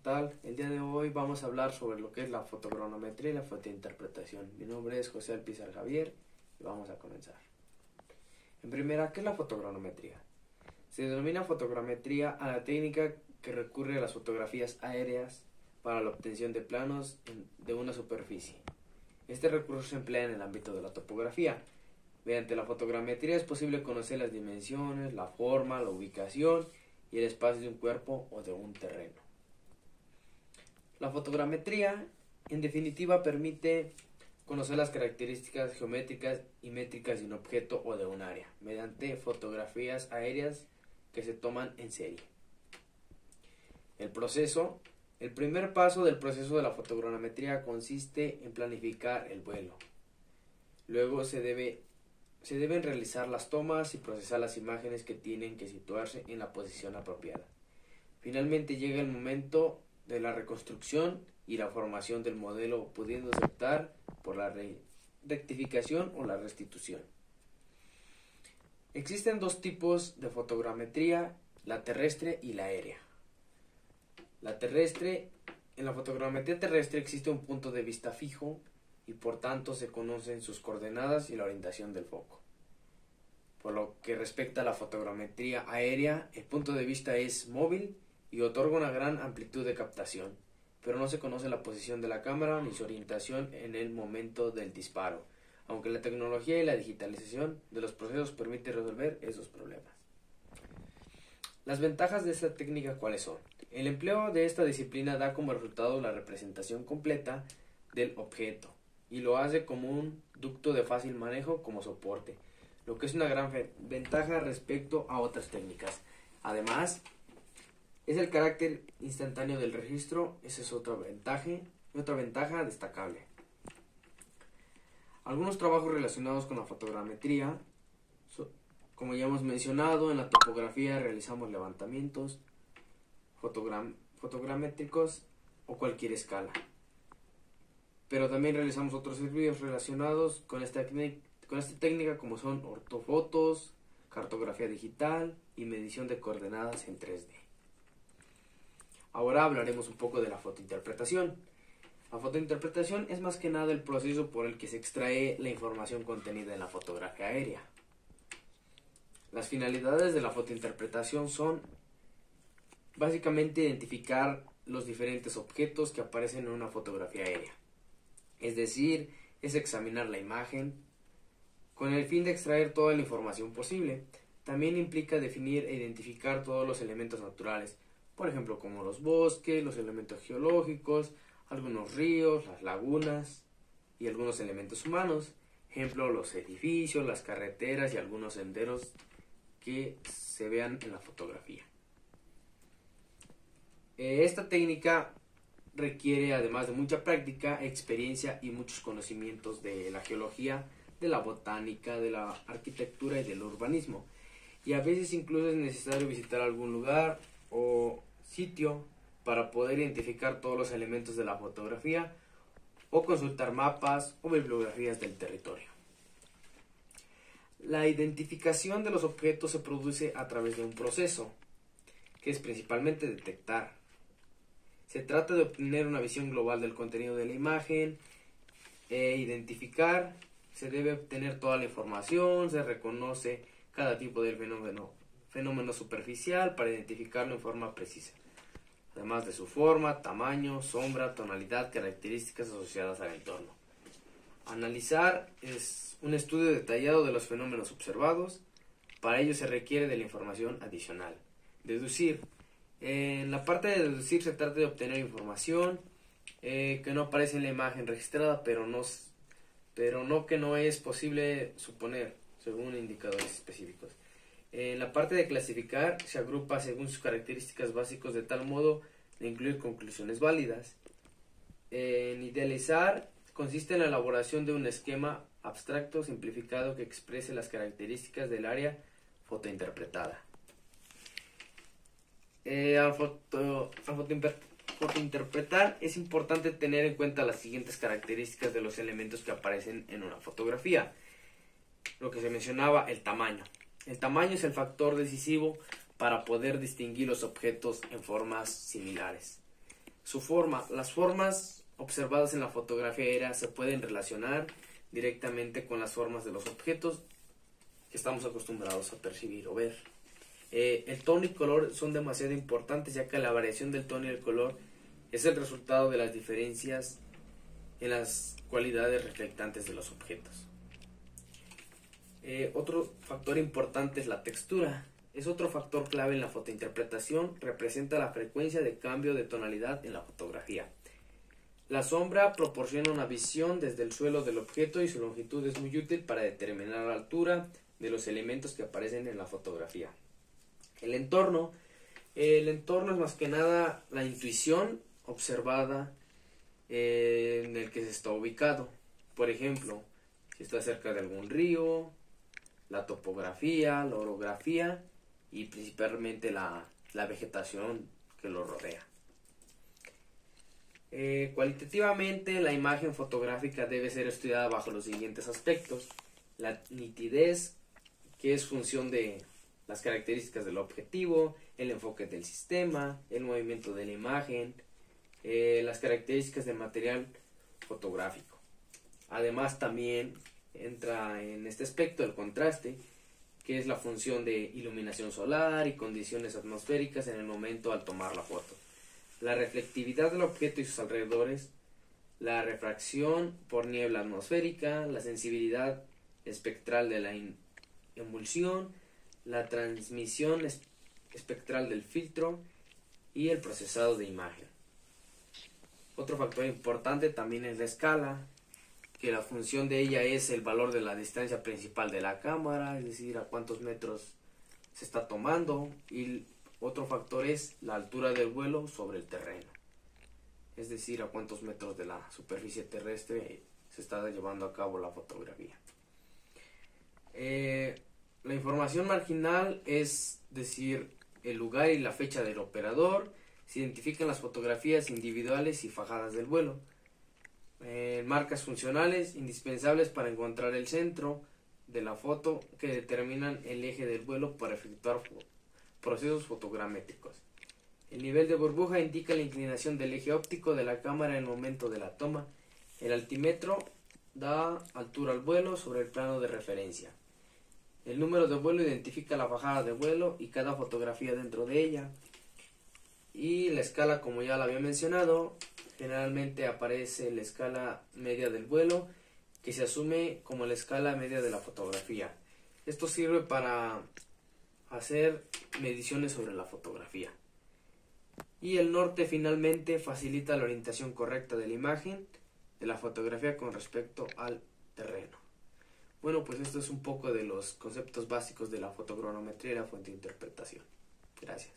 tal? El día de hoy vamos a hablar sobre lo que es la fotogrametría y la fotointerpretación. Mi nombre es José Alpizar Javier y vamos a comenzar. En primera, ¿qué es la fotogrametría? Se denomina fotogrametría a la técnica que recurre a las fotografías aéreas para la obtención de planos de una superficie. Este recurso se emplea en el ámbito de la topografía. Mediante la fotogrametría es posible conocer las dimensiones, la forma, la ubicación y el espacio de un cuerpo o de un terreno. La fotogrametría, en definitiva, permite conocer las características geométricas y métricas de un objeto o de un área, mediante fotografías aéreas que se toman en serie. El primer paso del proceso de la fotogrametría consiste en planificar el vuelo. Luego se deben realizar las tomas y procesar las imágenes que tienen que situarse en la posición apropiada. Finalmente llega el momento de la reconstrucción y la formación del modelo, pudiendo optar por la rectificación o la restitución. Existen dos tipos de fotogrametría, la terrestre y la aérea. En la fotogrametría terrestre existe un punto de vista fijo y por tanto se conocen sus coordenadas y la orientación del foco. Por lo que respecta a la fotogrametría aérea, el punto de vista es móvil y otorga una gran amplitud de captación, pero no se conoce la posición de la cámara ni su orientación en el momento del disparo, aunque la tecnología y la digitalización de los procesos permite resolver esos problemas. Las ventajas de esta técnica, ¿cuáles son? El empleo de esta disciplina da como resultado la representación completa del objeto y lo hace como un ducto de fácil manejo como soporte, lo que es una gran ventaja respecto a otras técnicas. Además, es el carácter instantáneo del registro, esa es otra ventaja destacable. Algunos trabajos relacionados con la fotogrametría, como ya hemos mencionado, en la topografía realizamos levantamientos fotogramétricos o cualquier escala. Pero también realizamos otros servicios relacionados con esta técnica como son ortofotos, cartografía digital y medición de coordenadas en 3D. Ahora hablaremos un poco de la fotointerpretación. La fotointerpretación es más que nada el proceso por el que se extrae la información contenida en la fotografía aérea. Las finalidades de la fotointerpretación son básicamente identificar los diferentes objetos que aparecen en una fotografía aérea. Es decir, es examinar la imagen con el fin de extraer toda la información posible. También implica definir e identificar todos los elementos naturales, por ejemplo como los bosques, los elementos geológicos, algunos ríos, las lagunas y algunos elementos humanos, ejemplo los edificios, las carreteras y algunos senderos que se vean en la fotografía. Esta técnica requiere, además de mucha práctica, experiencia y muchos conocimientos de la geología, de la botánica, de la arquitectura y del urbanismo. Y a veces incluso es necesario visitar algún lugar o sitio para poder identificar todos los elementos de la fotografía o consultar mapas o bibliografías del territorio. La identificación de los objetos se produce a través de un proceso, que es principalmente detectar. Se trata de obtener una visión global del contenido de la imagen, identificar, se debe obtener toda la información, se reconoce cada tipo de fenómeno superficial para identificarlo en forma precisa, además de su forma, tamaño, sombra, tonalidad, características asociadas al entorno. Analizar es un estudio detallado de los fenómenos observados. Para ello se requiere de la información adicional. Deducir. En la parte de deducir se trata de obtener información que no aparece en la imagen registrada, pero no que no es posible suponer, según indicadores específicos. En la parte de clasificar se agrupa según sus características básicas de tal modo de incluir conclusiones válidas. En idealizar consiste en la elaboración de un esquema abstracto simplificado que exprese las características del área fotointerpretada. Al fotointerpretar es importante tener en cuenta las siguientes características de los elementos que aparecen en una fotografía. Lo que se mencionaba, el tamaño. El tamaño es el factor decisivo para poder distinguir los objetos en formas similares. Su forma. Las formas observadas en la fotografía aérea se pueden relacionar directamente con las formas de los objetos que estamos acostumbrados a percibir o ver. El tono y color son demasiado importantes, ya que la variación del tono y el color es el resultado de las diferencias en las cualidades reflectantes de los objetos. Otro factor importante es la textura. Es otro factor clave en la fotointerpretación, representa la frecuencia de cambio de tonalidad en la fotografía. La sombra proporciona una visión desde el suelo del objeto y su longitud es muy útil para determinar la altura de los elementos que aparecen en la fotografía. El entorno es más que nada la intuición observada en el que se está ubicado. Por ejemplo, si está cerca de algún río, la topografía, la orografía y principalmente la vegetación que lo rodea. Cualitativamente, la imagen fotográfica debe ser estudiada bajo los siguientes aspectos: la nitidez, que es función de las características del objetivo, el enfoque del sistema, el movimiento de la imagen, las características del material fotográfico. Además, también entra en este aspecto el contraste, que es la función de iluminación solar y condiciones atmosféricas en el momento al tomar la foto. La reflectividad del objeto y sus alrededores, la refracción por niebla atmosférica, la sensibilidad espectral de la emulsión, la transmisión espectral del filtro y el procesado de imagen. Otro factor importante también es la escala, que la función de ella es el valor de la distancia principal de la cámara, es decir, a cuántos metros se está tomando, y otro factor es la altura del vuelo sobre el terreno, es decir, a cuántos metros de la superficie terrestre se está llevando a cabo la fotografía. La información marginal es decir, el lugar y la fecha del operador. Se identifican las fotografías individuales y fajadas del vuelo. Marcas funcionales indispensables para encontrar el centro de la foto, que determinan el eje del vuelo para efectuar procesos fotogramétricos. El nivel de burbuja indica la inclinación del eje óptico de la cámara en el momento de la toma. El altímetro da altura al vuelo sobre el plano de referencia. El número de vuelo identifica la bajada de vuelo y cada fotografía dentro de ella. Y la escala, como ya la había mencionado, generalmente aparece la escala media del vuelo, que se asume como la escala media de la fotografía. Esto sirve para hacer mediciones sobre la fotografía. Y el norte finalmente facilita la orientación correcta de la imagen de la fotografía con respecto al terreno. Bueno, pues esto es un poco de los conceptos básicos de la fotocronometría y la fotointerpretación. Gracias.